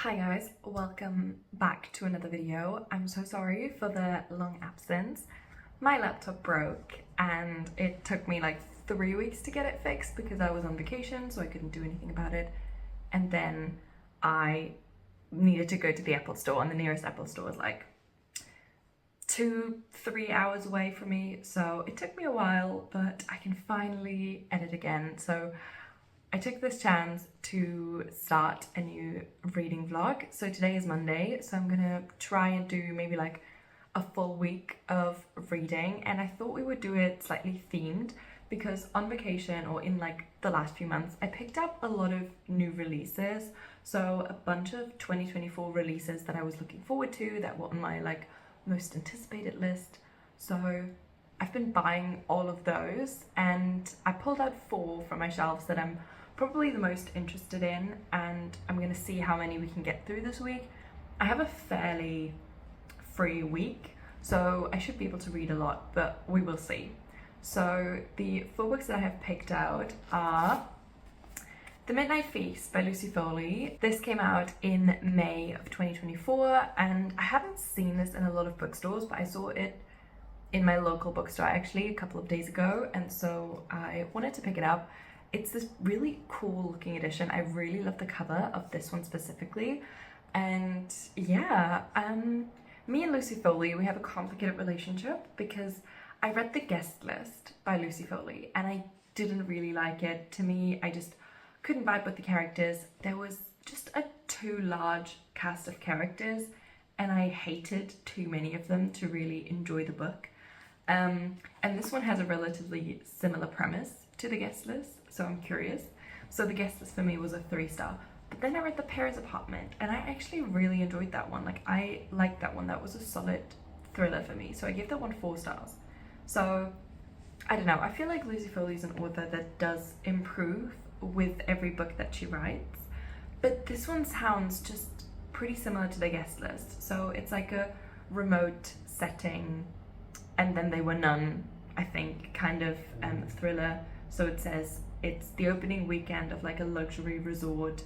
Hi guys, welcome back to another video. I'm so sorry for the long absence. My laptop broke and it took me like 3 weeks to get it fixed because I was on vacation, so I couldn't do anything about it. And then I needed to go to the Apple store, and the nearest Apple store was like 2-3 hours away from me, so it took me a while, but I can finally edit again. So I took this chance to start a new reading vlog. So today is Monday, so I'm gonna try and do maybe like a full week of reading, and I thought we would do it slightly themed because on vacation or in like the last few months I picked up a lot of new releases. So a bunch of 2024 releases that I was looking forward to that were on my like most anticipated list. So I've been buying all of those, and I pulled out 4 from my shelves that I'm probably the most interested in, and I'm gonna see how many we can get through this week. I have a fairly free week, so I should be able to read a lot, but we will see. So the 4 books that I have picked out are The Midnight Feast by Lucy Foley. This came out in May of 2024, and I haven't seen this in a lot of bookstores, but I saw it in my local bookstore actually a couple of days ago, and so I wanted to pick it up. It's this really cool looking edition. I really love the cover of this one specifically. And yeah, me and Lucy Foley, we have a complicated relationship because I read The Guest List by Lucy Foley and I didn't really like it. To me, I just couldn't vibe with the characters. There was just a too large cast of characters and I hated too many of them to really enjoy the book. And this one has a relatively similar premise to The Guest List, so I'm curious. So The Guest List for me was a 3-star, but then I read The Paris Apartment and I actually really enjoyed that one. Like, I liked that one. That was a solid thriller for me, so I gave that one 4 stars. So I don't know, I feel like Lucy Foley is an author that does improve with every book that she writes, but this one sounds just pretty similar to The Guest List. So it's like a remote setting, and then they were none, I think, kind of thriller. So it says it's the opening weekend of like a luxury resort,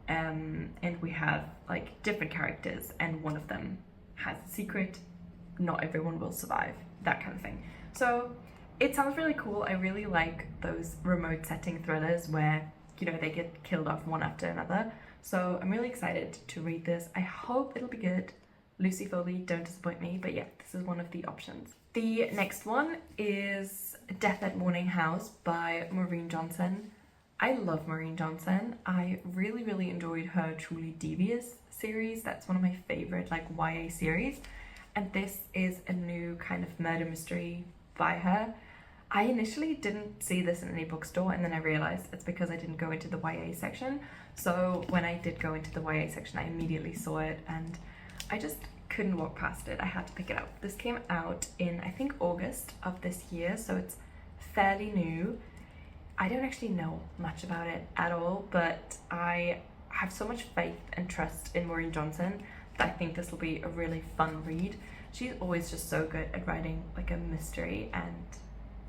and we have like different characters and one of them has a secret. Not everyone will survive, that kind of thing. So it sounds really cool. I really like those remote setting thrillers where, you know, they get killed off one after another. So I'm really excited to read this. I hope it'll be good. Lucy Foley, don't disappoint me, but yeah, this is one of the options. The next one is Death at Morning House by Maureen Johnson. I love Maureen Johnson. I really enjoyed her Truly Devious series. That's one of my favorite like YA series, and this is a new kind of murder mystery by her. I initially didn't see this in any bookstore, and then I realized it's because I didn't go into the YA section. So when I did go into the YA section, I immediately saw it and I just couldn't walk past it. I had to pick it up. This came out in, I think, August of this year, so it's fairly new. I don't actually know much about it at all, but I have so much faith and trust in Maureen Johnson that I think this will be a really fun read. She's always just so good at writing like a mystery and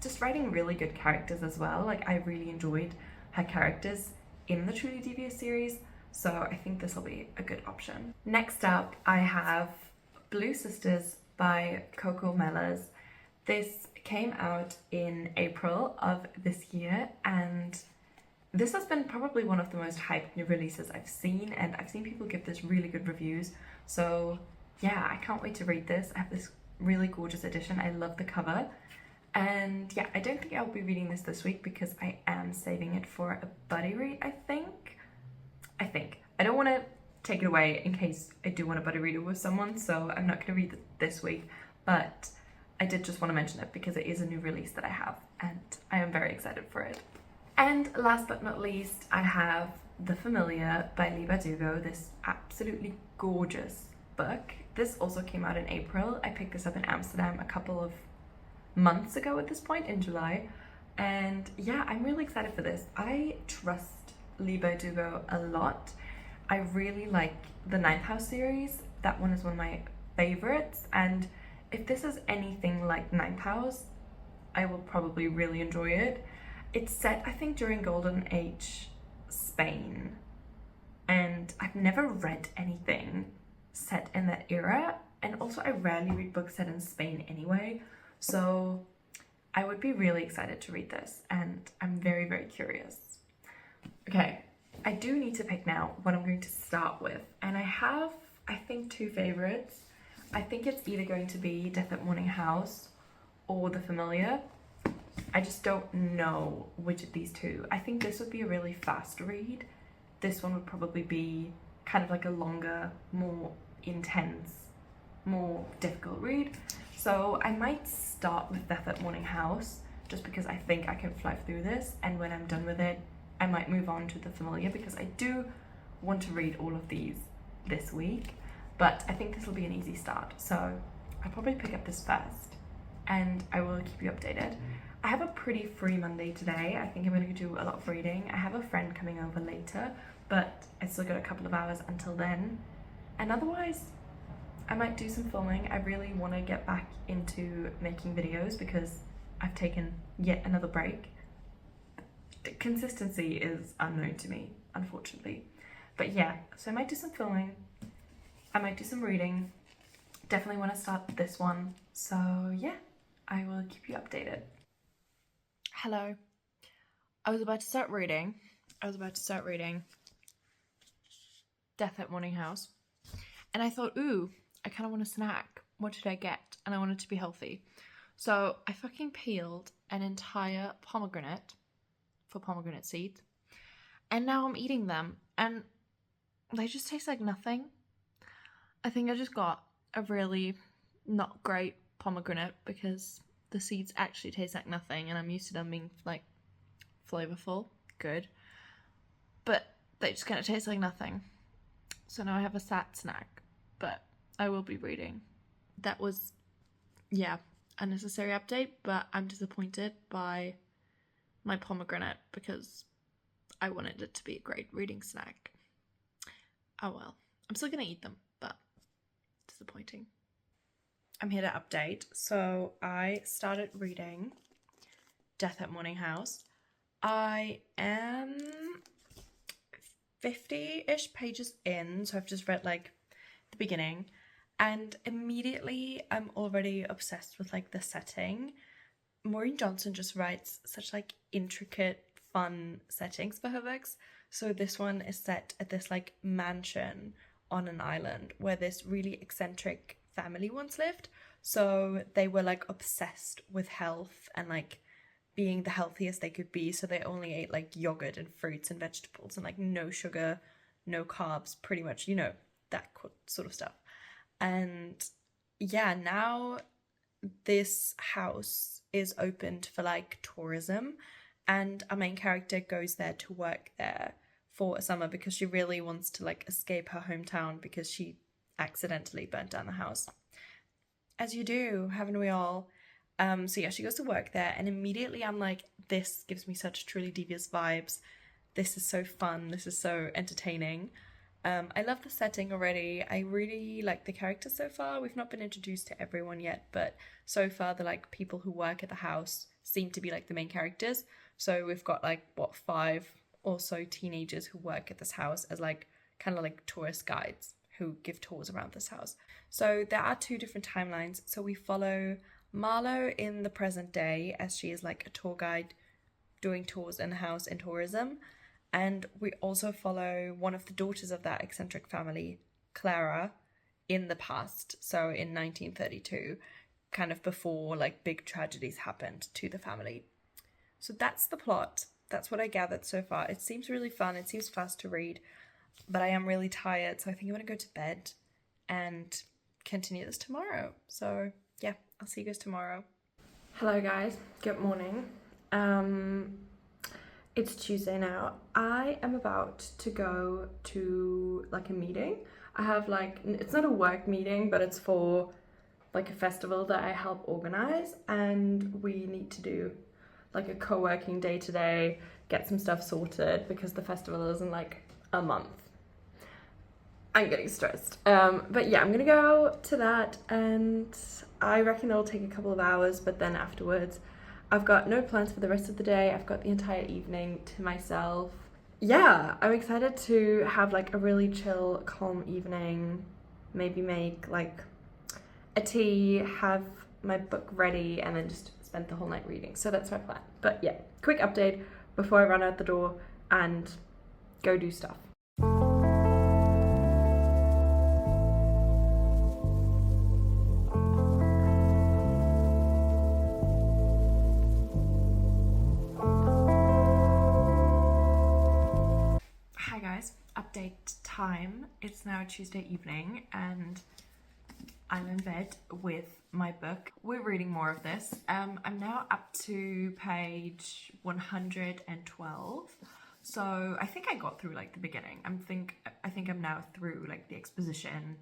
just writing really good characters as well. Like, I really enjoyed her characters in the Truly Devious series, so I think this will be a good option. Next up, I have Blue Sisters by Coco Mellors. This came out in April of this year, and this has been probably one of the most hyped new releases I've seen, and I've seen people give this really good reviews. So yeah, I can't wait to read this. I have this really gorgeous edition. I love the cover. And yeah, I don't think I'll be reading this week because I am saving it for a buddy read, I think. I don't want to take it away in case I do want to buddy read it with someone, so I'm not going to read it this week, but I did just want to mention it because it is a new release that I have and I am very excited for it. And last but not least, I have The Familiar by Leigh Bardugo, this absolutely gorgeous book. This also came out in April. I picked this up in Amsterdam a couple of months ago at this point, in July, and yeah, I'm really excited for this. I trust Leigh Bardugo a lot. I really like the Ninth House series. That one is one of my favorites, and if this is anything like Ninth House, I will probably really enjoy it. It's set, I think, during Golden Age Spain, and I've never read anything set in that era, and also I rarely read books set in Spain anyway, so I would be really excited to read this, and I'm very, very curious. Okay, I do need to pick now what I'm going to start with, and I have, I think, two favorites. I think it's either going to be Death at Morning House or The Familiar. I just don't know which of these two. I think this would be a really fast read. This one would probably be kind of like a longer, more intense, more difficult read. So I might start with Death at Morning House just because I think I can fly through this, and when I'm done with it, I might move on to The Familiar because I do want to read all of these this week, but I think this will be an easy start. So I'll probably pick up this first and I will keep you updated. I have a pretty free Monday today. I think I'm going to do a lot of reading. I have a friend coming over later, but I still got a couple of hours until then. And otherwise, I might do some filming. I really want to get back into making videos because I've taken yet another break. The consistency is unknown to me, unfortunately. But yeah, so I might do some filming. I might do some reading. Definitely want to start this one. So yeah, I will keep you updated. Hello. I was about to start reading Death at Morning House. And I thought, ooh, I kind of want a snack. What should I get? And I want it to be healthy. So I fucking peeled an entire pomegranate for pomegranate seeds. And now I'm eating them. And they just taste like nothing. I think I just got a really not great pomegranate because the seeds actually taste like nothing, and I'm used to them being like flavorful, good, but they just kind of taste like nothing. So now I have a sad snack, but I will be reading. That was, yeah, a necessary update, but I'm disappointed by my pomegranate because I wanted it to be a great reading snack. Oh well, I'm still gonna eat them, but disappointing. I'm here to update. So I started reading Death at Morning House. I am 50-ish pages in, so I've just read like the beginning, and immediately I'm already obsessed with like the setting. Maureen Johnson just writes such like intricate, fun settings for her books. So this one is set at this like mansion on an island where this really eccentric family once lived. So they were like obsessed with health and like being the healthiest they could be. So they only ate like yogurt and fruits and vegetables and like no sugar, no carbs, pretty much, you know, that sort of stuff. And yeah, now this house is opened for like tourism, and our main character goes there to work there for a summer because she really wants to like escape her hometown because she accidentally burnt down the house. As you do, haven't we all? So yeah, she goes to work there, and immediately I'm like, this gives me such truly devious vibes. This is so fun. This is so entertaining. I love the setting already. I really like the characters so far. We've not been introduced to everyone yet, but so far the like people who work at the house seem to be like the main characters. So we've got like, what, 5 or so teenagers who work at this house as like kind of like tourist guides who give tours around this house. So there are 2 different timelines. So we follow Marlo in the present day as she is like a tour guide doing tours in the house in tourism. And we also follow one of the daughters of that eccentric family, Clara, in the past. So in 1932, kind of before like big tragedies happened to the family. So that's the plot. That's what I gathered so far. It seems really fun. It seems fast to read, but I am really tired. So I think I'm going to go to bed and continue this tomorrow. So yeah, I'll see you guys tomorrow. Hello guys, good morning. It's Tuesday now. I am about to go to like a meeting. I have like, it's not a work meeting, but it's for like a festival that I help organize, and we need to do like a co-working day today, get some stuff sorted because the festival is in like a month. I'm getting stressed. But yeah, I'm gonna go to that, and I reckon it'll take a couple of hours, but then afterwards I've got no plans for the rest of the day. I've got the entire evening to myself, Yeah, I'm excited to have like a really chill, calm evening. Maybe make like a tea, have my book ready, and then just spend the whole night reading. So that's my plan. But yeah, quick update before I run out the door and go do stuff. Hi guys, update time. It's now Tuesday evening and I'm in bed with my book. We're reading more of this. I'm now up to page 112. So I think I got through like the beginning. I think I'm now through like the exposition,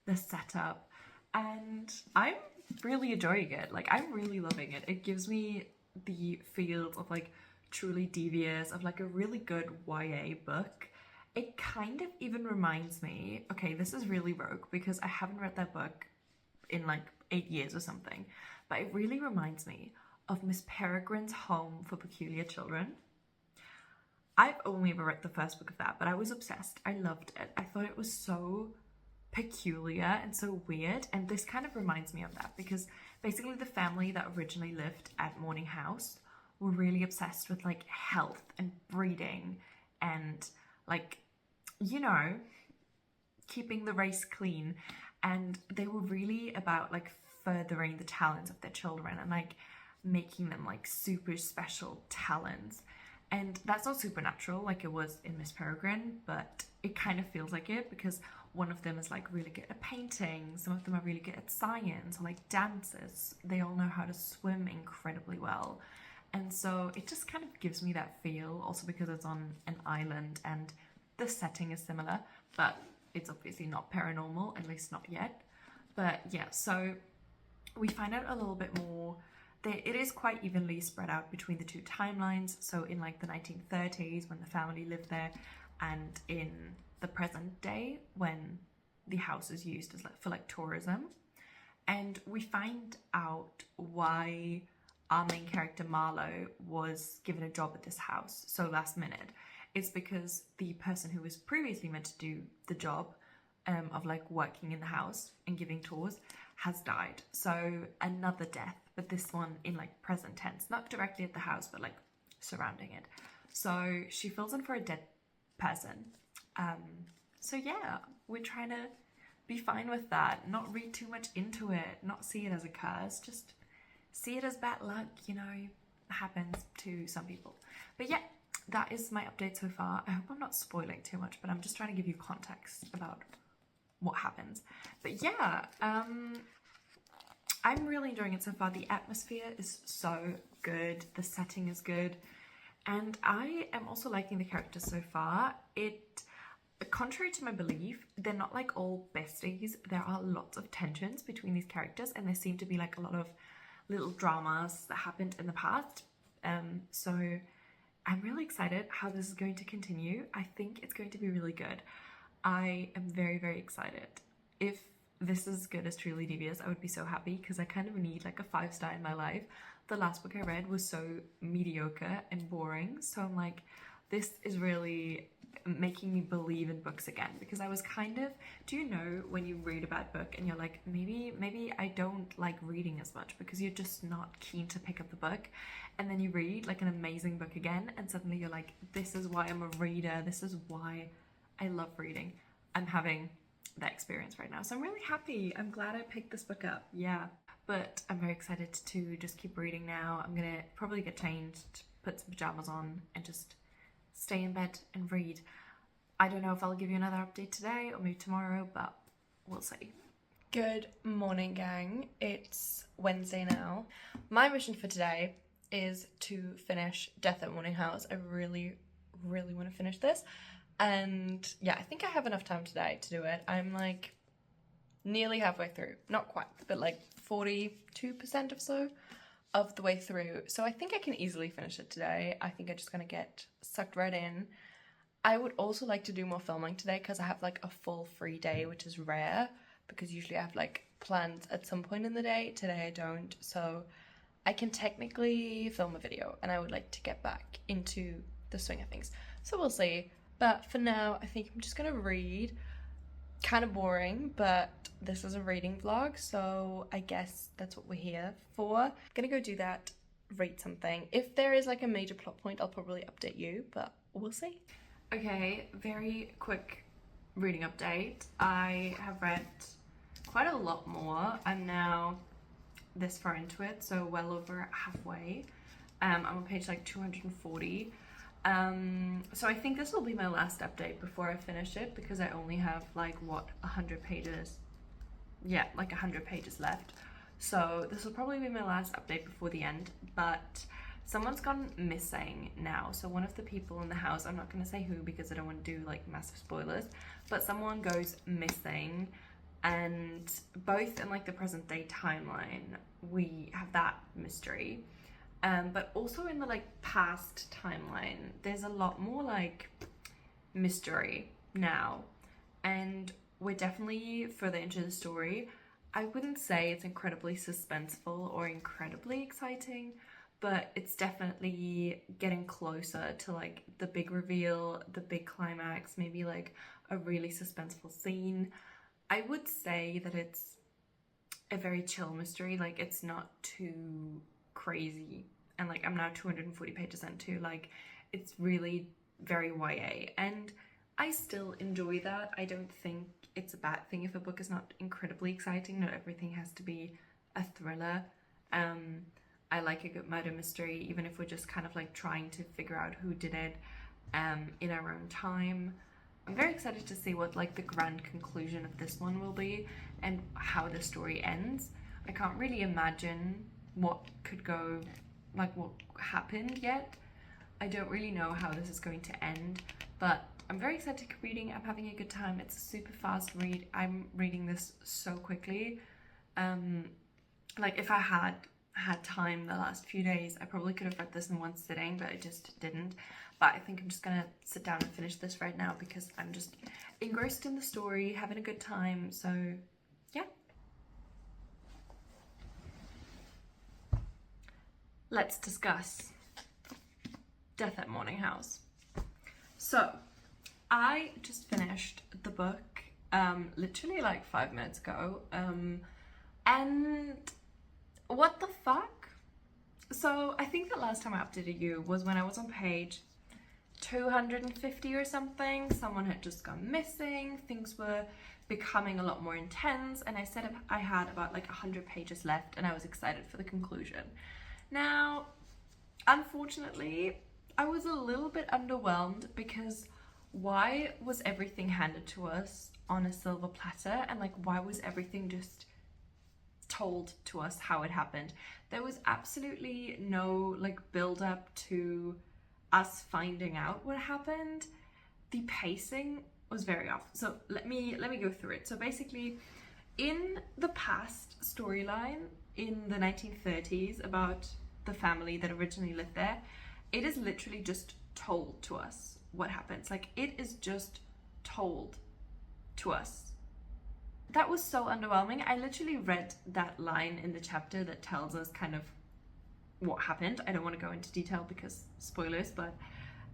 the setup, and I'm really enjoying it. Like I'm really loving it. It gives me the feels of like truly devious, of like a really good YA book. It kind of even reminds me, okay, this is really rogue because I haven't read that book in like 8 years or something, but it really reminds me of Miss Peregrine's Home for Peculiar Children. I've only ever read the first book of that, but I was obsessed. I loved it. I thought it was so peculiar and so weird, and this kind of reminds me of that because basically the family that originally lived at Morning House were really obsessed with like health and breeding and like, you know, keeping the race clean, and they were really about like furthering the talents of their children and like making them like super special talents. And that's not supernatural like it was in Miss Peregrine, but it kind of feels like it because one of them is like really good at painting, some of them are really good at science or like dances. They all know how to swim incredibly well. And so it just kind of gives me that feel, also because it's on an island and the setting is similar, but it's obviously not paranormal, at least not yet. But yeah, so we find out a little bit more. It is quite evenly spread out between the two timelines. So in like the 1930s when the family lived there, and in the present day when the house is used as like for like tourism. And we find out why our main character Marlowe was given a job at this house so last minute. It's because the person who was previously meant to do the job of like working in the house and giving tours has died. So another death, but this one in like present tense, not directly at the house, but like surrounding it. So she fills in for a dead person. So yeah, we're trying to be fine with that, not read too much into it, not see it as a curse, just see it as bad luck, you know, happens to some people. But yeah, that is my update so far. I hope I'm not spoiling too much, but I'm just trying to give you context about what happens. But yeah, I'm really enjoying it so far. The atmosphere is so good, the setting is good, and I am also liking the characters so far. Contrary to my belief, they're not like all besties. There are lots of tensions between these characters, and there seem to be like a lot of little dramas that happened in the past. So I'm really excited how this is going to continue. I think it's going to be really good. I am very, very excited. If this is as good as Truly Devious, I would be so happy because I kind of need like a 5-star in my life. The last book I read was so mediocre and boring, so I'm like, this is really making me believe in books again, because I was kind of, do you know when you read a bad book and you're like, maybe I don't like reading as much because you're just not keen to pick up the book, and then you read like an amazing book again and suddenly you're like, this is why I'm a reader, this is why I love reading. I'm having that experience right now, so I'm really happy. I'm glad I picked this book up. Yeah, but I'm very excited to just keep reading now. I'm gonna probably get changed, put some pajamas on, and just stay in bed and read. I don't know if I'll give you another update today or maybe tomorrow, but we'll see. Good morning, gang. It's Wednesday now. My mission for today is to finish Death at Morning House. I really, really want to finish this. And yeah, I think I have enough time today to do it. I'm like nearly halfway through. Not quite, but like 42% or so of the way through. So I think I can easily finish it today. I think I'm just gonna get sucked right in. I would also like to do more filming today because I have like a full free day, which is rare because usually I have like plans at some point in the day. Today I don't, so I can technically film a video and I would like to get back into the swing of things. So we'll see. But for now, I think I'm just gonna read. Kind of boring, but this is a reading vlog, so I guess that's what we're here for. I'm gonna go do that, read something. If there is like a major plot point, I'll probably update you, but we'll see. Okay, very quick reading update. I have read quite a lot more. I'm now this far into it, so well over halfway. I'm on page like 240. So I think this will be my last update before I finish it, because I only have like 100 pages. Yeah, like 100 pages left. So this will probably be my last update before the end, but someone's gone missing now. So one of the people in the house, I'm not going to say who because I don't want to do like massive spoilers, but someone goes missing, and both in like the present day timeline we have that mystery, but also in the like past timeline there's a lot more like mystery now, and we're definitely further into the story. I wouldn't say it's incredibly suspenseful or incredibly exciting, but it's definitely getting closer to like the big reveal, the big climax, maybe like a really suspenseful scene. I would say that it's a very chill mystery, like it's not too crazy, and like I'm now 240 pages into, like it's really very YA, and I still enjoy that. I don't think it's a bad thing if a book is not incredibly exciting. Not everything has to be a thriller. I like a good murder mystery, even if we're just kind of like trying to figure out who did it in our own time. I'm very excited to see what like the grand conclusion of this one will be and how the story ends. I can't really imagine what could go, like what happened yet. I don't really know how this is going to end, but I'm very excited to keep reading. I'm having a good time. It's a super fast read. I'm reading this so quickly. Like if I had time the last few days, I probably could have read this in one sitting, but I just didn't. But I think I'm just gonna sit down and finish this right now because I'm just engrossed in the story, having a good time. So yeah. Let's discuss Death at Morning House. So I just finished the book literally like 5 minutes ago, and what the fuck? So I think the last time I updated you was when I was on page 250 or something. Someone had just gone missing, things were becoming a lot more intense, and I said I had about like 100 pages left and I was excited for the conclusion. Now, unfortunately, I was a little bit underwhelmed because why was everything handed to us on a silver platter, and like why was everything just told to us how it happened? There was absolutely no like build up to us finding out what happened. The pacing was very off. So let me go through it. So basically, in the past storyline in the 1930s about the family that originally lived there, it is literally just told to us what happens. Like it is just told to us. That was so underwhelming. I literally read that line in the chapter that tells us kind of what happened. I don't want to go into detail because spoilers, but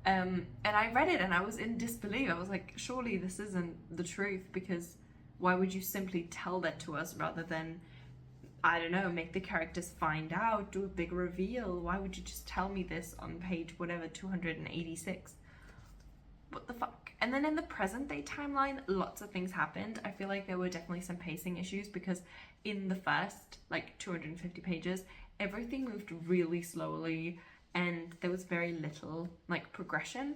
and I read it and I was in disbelief. I was like, surely this isn't the truth, because why would you simply tell that to us rather than, I don't know, make the characters find out, do a big reveal? Why would you just tell me this on page whatever, 286? What the fuck? And then in the present day timeline, lots of things happened. I feel like there were definitely some pacing issues because in the first like 250 pages, everything moved really slowly and there was very little like progression.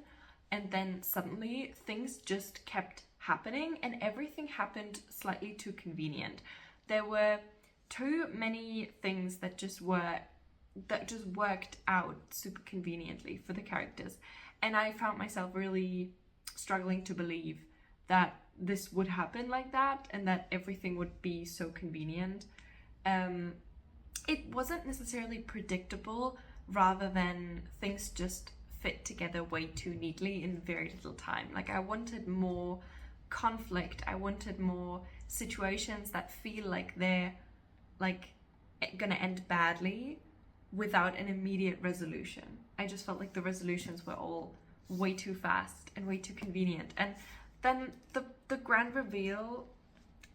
And then suddenly things just kept happening and everything happened slightly too convenient. There were too many things that just worked out super conveniently for the characters. And I found myself really struggling to believe that this would happen like that and that everything would be so convenient. It wasn't necessarily predictable, rather than things just fit together way too neatly in very little time. Like I wanted more conflict. I wanted more situations that feel like they're like gonna end badly without an immediate resolution. I just felt like the resolutions were all way too fast and way too convenient. And then the grand reveal,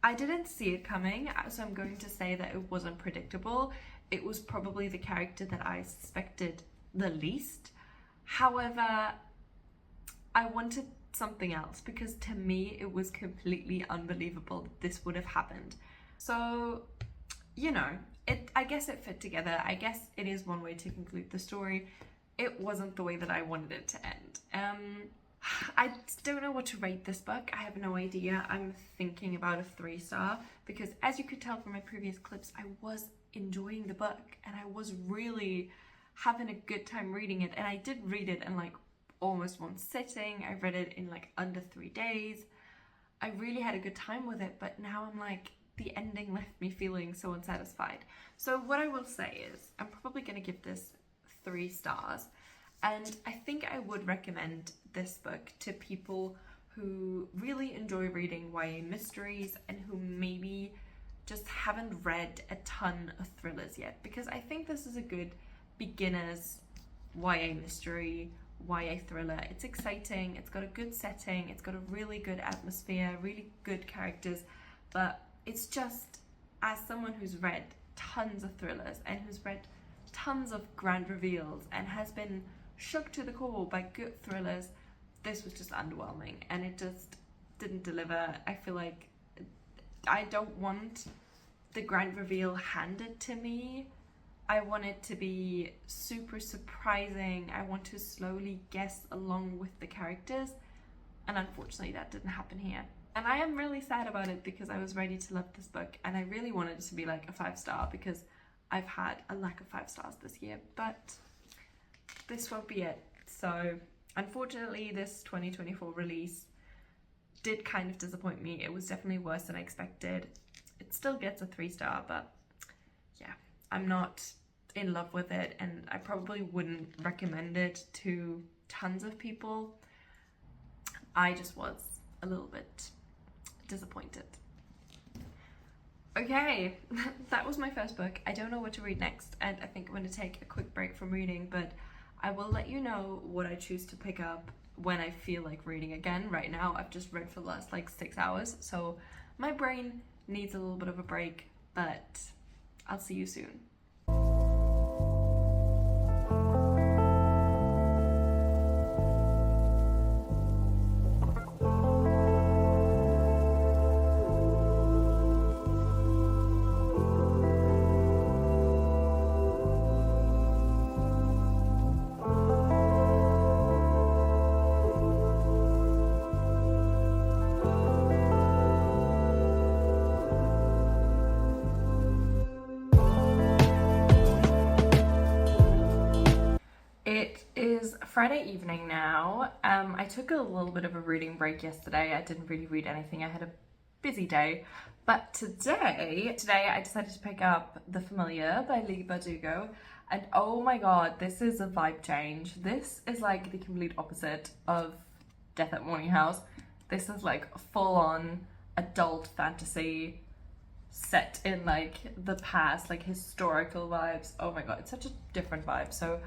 I didn't see it coming, so I'm going to say that it wasn't predictable. It was probably the character that I suspected the least. However, I wanted something else because to me it was completely unbelievable that this would have happened. So, you know, I guess it fit together. I guess it is one way to conclude the story. It wasn't the way that I wanted it to end. I don't know what to rate this book. I have no idea. I'm thinking about a 3-star because, as you could tell from my previous clips, I was enjoying the book and I was really having a good time reading it. And I did read it in like almost one sitting. I read it in like under 3 days. I really had a good time with it, but now I'm like, the ending left me feeling so unsatisfied. So what I will say is I'm probably going to give this 3 stars. And I think I would recommend this book to people who really enjoy reading YA mysteries and who maybe just haven't read a ton of thrillers yet, because I think this is a good beginner's YA mystery, YA thriller. It's exciting, it's got a good setting, it's got a really good atmosphere, really good characters, but it's just, as someone who's read tons of thrillers and who's read tons of grand reveals and has been shook to the core by good thrillers, this was just underwhelming and it just didn't deliver. I feel like I don't want the grand reveal handed to me. I want it to be super surprising. I want to slowly guess along with the characters, and unfortunately that didn't happen here. And I am really sad about it because I was ready to love this book and I really wanted it to be like a 5-star because I've had a lack of 5 stars this year, but this won't be it. So unfortunately this 2024 release did kind of disappoint me. It was definitely worse than I expected. It still gets a 3-star, but yeah, I'm not in love with it and I probably wouldn't recommend it to tons of people. I just was a little bit disappointed. Okay, that was my first book. I don't know what to read next, and I think I'm going to take a quick break from reading, but I will let you know what I choose to pick up when I feel like reading again. Right now, I've just read for the last like 6 hours, so my brain needs a little bit of a break, but I'll see you soon. It is Friday evening now. I took a little bit of a reading break yesterday. I didn't really read anything. I had a busy day. But today I decided to pick up The Familiar by Leigh Bardugo. And oh my god, this is a vibe change. This is like the complete opposite of Death at Morning House. This is like full-on adult fantasy set in like the past, like historical vibes. Oh my god, it's such a different vibe. So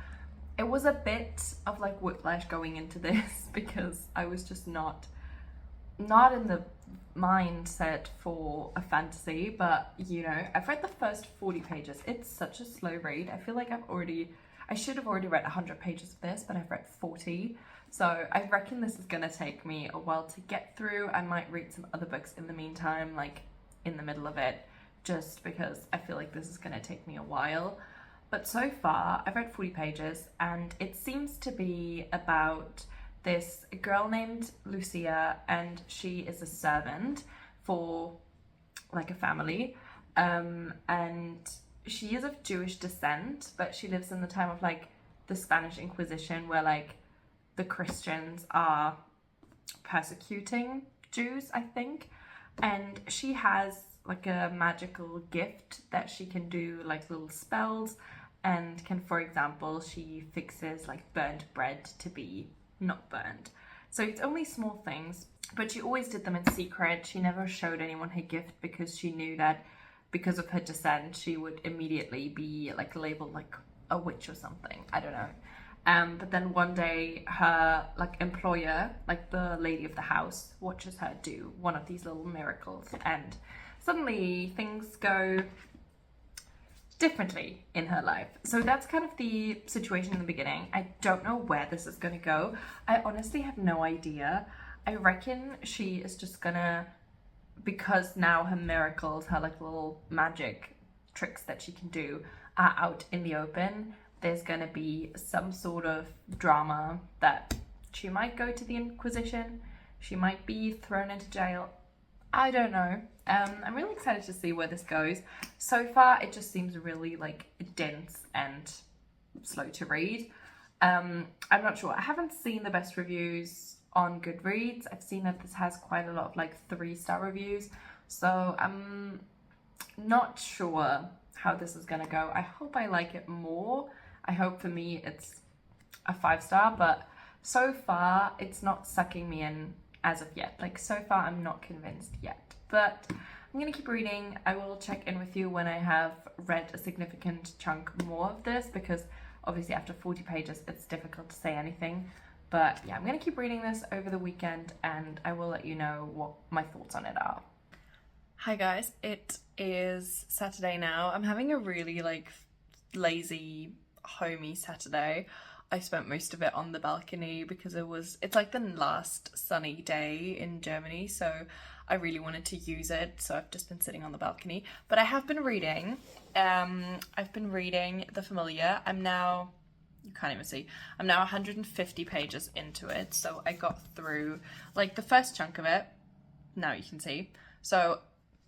it was a bit of like whiplash going into this because I was just not in the mindset for a fantasy, but you know, I've read the first 40 pages. It's such a slow read. I feel like I should have already read 100 pages of this, but I've read 40. So I reckon this is gonna take me a while to get through. I might read some other books in the meantime, like in the middle of it, just because I feel like this is gonna take me a while. But so far, I've read 40 pages and it seems to be about this girl named Lucia, and she is a servant for like a family. And she is of Jewish descent, but she lives in the time of like the Spanish Inquisition where like the Christians are persecuting Jews, I think. And she has like a magical gift that she can do like little spells, and can, for example, she fixes like burnt bread to be not burnt. So it's only small things, but she always did them in secret. She never showed anyone her gift because she knew that because of her descent, she would immediately be like labeled like a witch or something. I don't know. But then one day her like employer, like the lady of the house, watches her do one of these little miracles, and suddenly things go differently in her life. So that's kind of the situation in the beginning. I don't know where this is gonna go. I honestly have no idea. I reckon she is just gonna, because now her miracles, her like little magic tricks that she can do are out in the open, there's gonna be some sort of drama that she might go to the Inquisition, she might be thrown into jail. I don't know. I'm really excited to see where this goes. So far, it just seems really like dense and slow to read. I'm not sure. I haven't seen the best reviews on Goodreads. I've seen that this has quite a lot of like 3-star reviews. So I'm not sure how this is gonna go. I hope I like it more. I hope for me it's a 5-star, but so far it's not sucking me in as of yet. Like so far I'm not convinced yet, but I'm gonna keep reading. I will check in with you when I have read a significant chunk more of this, because obviously after 40 pages it's difficult to say anything. But yeah, I'm gonna keep reading this over the weekend and I will let you know what my thoughts on it are. Hi guys, it is Saturday now. I'm having a really like lazy, homey Saturday. I spent most of it on the balcony because it's like the last sunny day in Germany, so I really wanted to use it, so I've just been sitting on the balcony. But I have been reading. I've been reading The Familiar. You can't even see, I'm now 150 pages into it, so I got through like the first chunk of it. Now you can see. So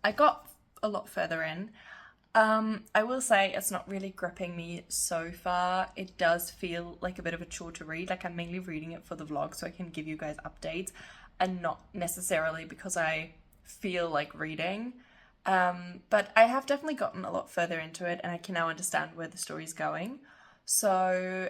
I got a lot further in. I will say it's not really gripping me so far. It does feel like a bit of a chore to read. Like I'm mainly reading it for the vlog so I can give you guys updates, and not necessarily because I feel like reading. But I have definitely gotten a lot further into it and I can now understand where the story's going. So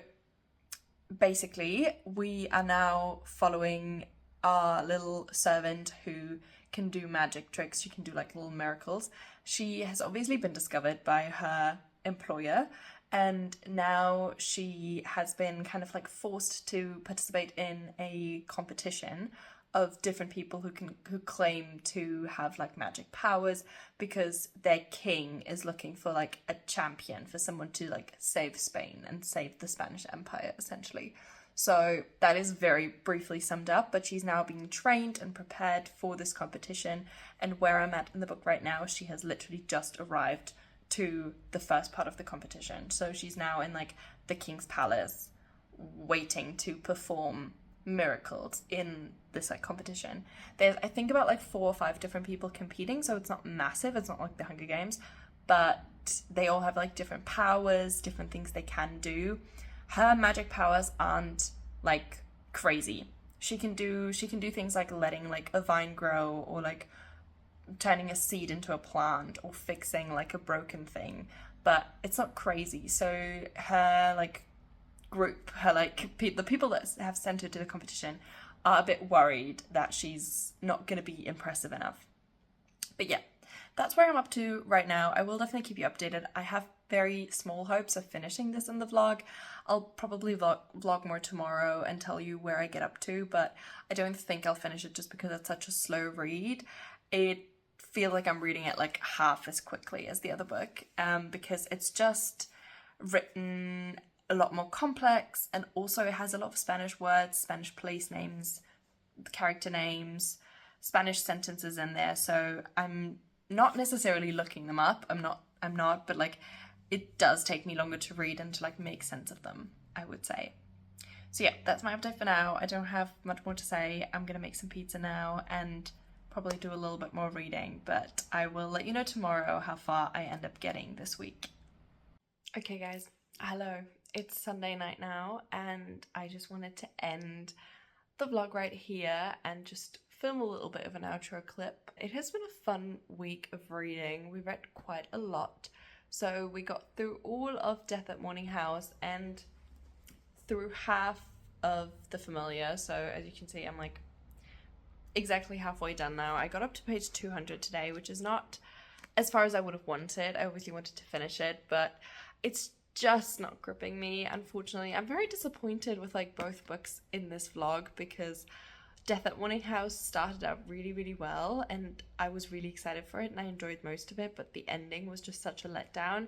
basically we are now following our little servant who can do magic tricks. She can do like little miracles. She has obviously been discovered by her employer, and now she has been kind of like forced to participate in a competition of different people who claim to have like magic powers, because their king is looking for like a champion, for someone to like save Spain and save the Spanish Empire essentially. So that is very briefly summed up, but she's now being trained and prepared for this competition. And where I'm at in the book right now, she has literally just arrived to the first part of the competition. So she's now in like the king's palace waiting to perform miracles in this like competition. There's I think about like 4 or 5 different people competing, so it's not massive, it's not like the Hunger Games, but they all have like different powers, different things they can do. Her magic powers aren't like crazy. She can do things like letting like a vine grow, or like turning a seed into a plant, or fixing like a broken thing, but it's not crazy. So her like group, her like the people that have sent her to the competition are a bit worried that she's not going to be impressive enough. But yeah, that's where I'm up to right now. I will definitely keep you updated. I have very small hopes of finishing this in the vlog. I'll probably vlog more tomorrow and tell you where I get up to, but I don't think I'll finish it just because it's such a slow read. It feels like I'm reading it like half as quickly as the other book, because it's just written a lot more complex, and also it has a lot of Spanish words, Spanish place names, character names, Spanish sentences in there, so I'm not necessarily looking them up. I'm not, but like it does take me longer to read and to like make sense of them, I would say. So yeah, that's my update for now. I don't have much more to say. I'm gonna make some pizza now and probably do a little bit more reading, but I will let you know tomorrow how far I end up getting this week. Okay guys, hello. It's Sunday night now, and I just wanted to end the vlog right here and just film a little bit of an outro clip. It has been a fun week of reading. We read quite a lot. So we got through all of Death at Morning House and through half of The Familiar. So as you can see, I'm like exactly halfway done now. I got up to page 200 today, which is not as far as I would have wanted. I obviously wanted to finish it, but it's just not gripping me, unfortunately. I'm very disappointed with like both books in this vlog because Death at Warning House started out really, really well and I was really excited for it and I enjoyed most of it, but the ending was just such a letdown.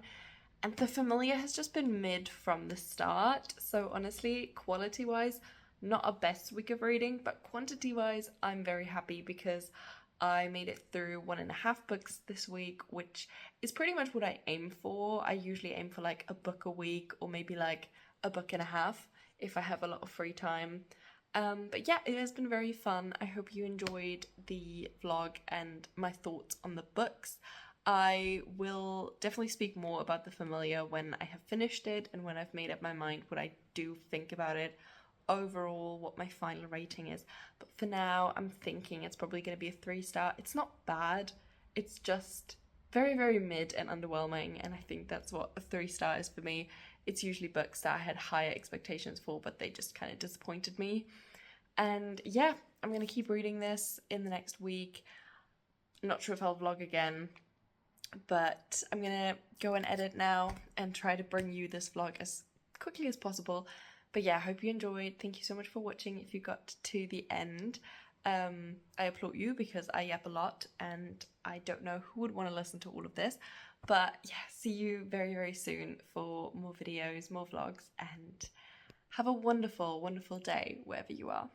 And The Familiar has just been mid from the start. So honestly, quality-wise, not a best week of reading, but quantity-wise, I'm very happy because I made it through 1.5 books this week, which is pretty much what I aim for. I usually aim for like a book a week or maybe like a book and a half if I have a lot of free time. But yeah, it has been very fun. I hope you enjoyed the vlog and my thoughts on the books. I will definitely speak more about The Familiar when I have finished it and when I've made up my mind what I do think about it overall, what my final rating is. But for now, I'm thinking it's probably going to be a 3-star. It's not bad. It's just very, very mid and underwhelming, and I think that's what a 3-star is for me. It's usually books that I had higher expectations for, but they just kind of disappointed me. And yeah, I'm going to keep reading this in the next week. I'm not sure if I'll vlog again, but I'm going to go and edit now and try to bring you this vlog as quickly as possible. But yeah, I hope you enjoyed. Thank you so much for watching if you got to the end. I applaud you because I yap a lot and I don't know who would want to listen to all of this. But yeah, see you very, very soon for more videos, more vlogs, and have a wonderful, wonderful day wherever you are.